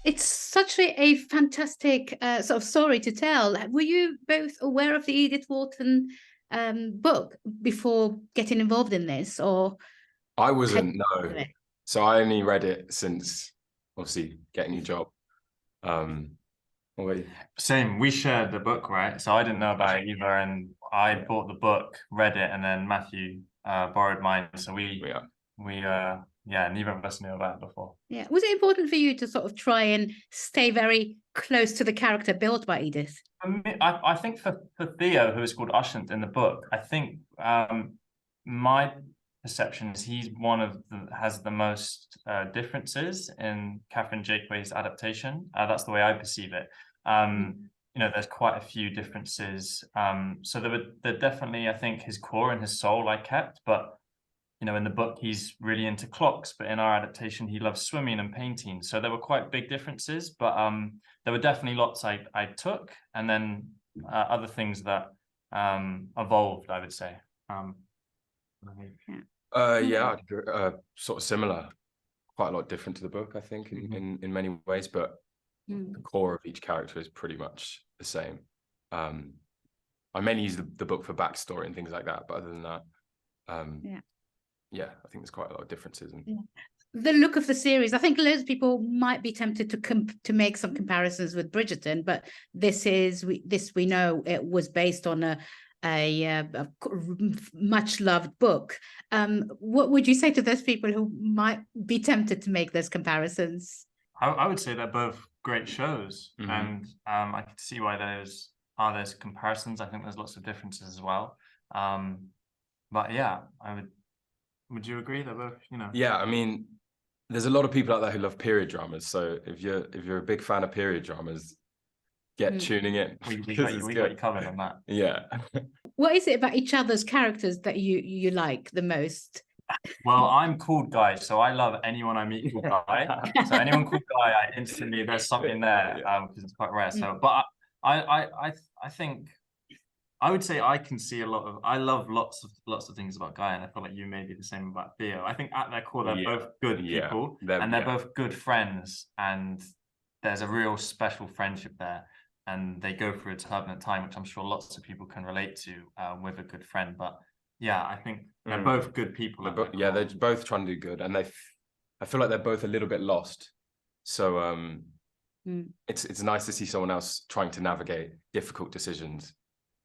It's such a fantastic sort of story to tell. Were you both aware of the Edith Wharton book before getting involved in this, or? I wasn't, no. So I only read it since, obviously, getting a job. Same, we shared the book, right? So I didn't know about it either, and I bought the book, read it, and then Matthew borrowed mine. So neither of us knew about it before. Yeah. Was it important for you to sort of try and stay very close to the character built by Edith? I think for Theo, who is called Ushant in the book, I think my perception is he's has the most differences in Catherine Jakeway's adaptation. That's the way I perceive it. There's quite a few differences. So there definitely, I think, his core and his soul I kept, but in the book, he's really into clocks, but in our adaptation, he loves swimming and painting. So there were quite big differences, but there were definitely lots I took, and then other things that evolved, I would say. Sort of similar, quite a lot different to the book, I think, in many ways, but the core of each character is pretty much the same. I mainly use the book for backstory and things like that, but other than that, I think there's quite a lot of differences. The look of the series, I think loads of people might be tempted to make some comparisons with Bridgerton, but we know it was based on a much loved book. What would you say to those people who might be tempted to make those comparisons? I would say they're both great shows, and I can see why there's comparisons. I think there's lots of differences as well. But yeah, would you agree that both, Yeah, I mean, there's a lot of people out there who love period dramas. So if you're a big fan of period dramas, get tuning in. We got you covered on that. Yeah. What is it about each other's characters that you like the most? Well, I'm called Guy, so I love anyone I meet called Guy. So anyone called Guy, there's something there, because it's quite rare. So, but I think I would say I can see I love lots of things about Guy, and I feel like you may be the same about Theo. I think at their core, they're both good people, and they're both good friends, and there's a real special friendship there, and they go through a turbulent time, which I'm sure lots of people can relate to with a good friend. But yeah, I think they're both good people. They're both trying to do good, and I feel like they're both a little bit lost. So it's nice to see someone else trying to navigate difficult decisions,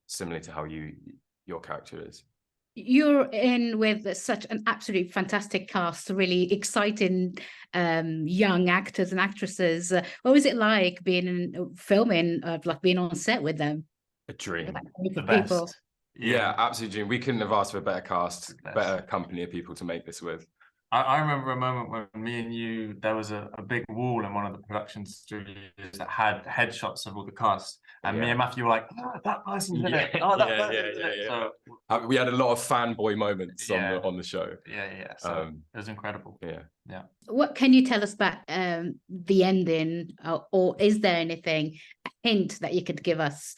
similar to how your character is. You're in with such an absolutely fantastic cast, really exciting young actors and actresses. What was it like being being on set with them? A dream. The best. Yeah, absolutely dream. We couldn't have asked for a better cast, better company of people to make this with. I remember a moment when me and you, there was a big wall in one of the production studios that had headshots of all the cast, and me and Matthew were like, "Oh, that person's in it. Oh, that person's in it." So we had a lot of fanboy moments on the show. Yeah. So it was incredible. Yeah. What can you tell us about the ending, or is there anything, a hint that you could give us?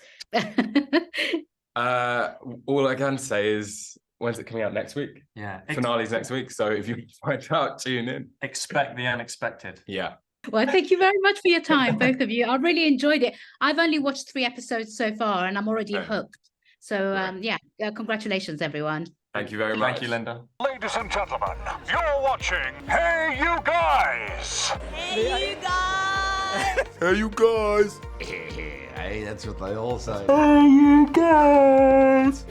All I can say is, when's it coming out? Next week? Yeah. Finale's next week. So if you find out, tune in. Expect the unexpected. Yeah. Well, thank you very much for your time, both of you. I really enjoyed it. I've only watched 3 episodes so far, and I'm already hooked. So congratulations, everyone. Thank you very much. Thank you, Linda. Ladies and gentlemen, you're watching Hey You Guys! Hey you guys! Hey you guys! Hey, that's what they all say. Hey you guys!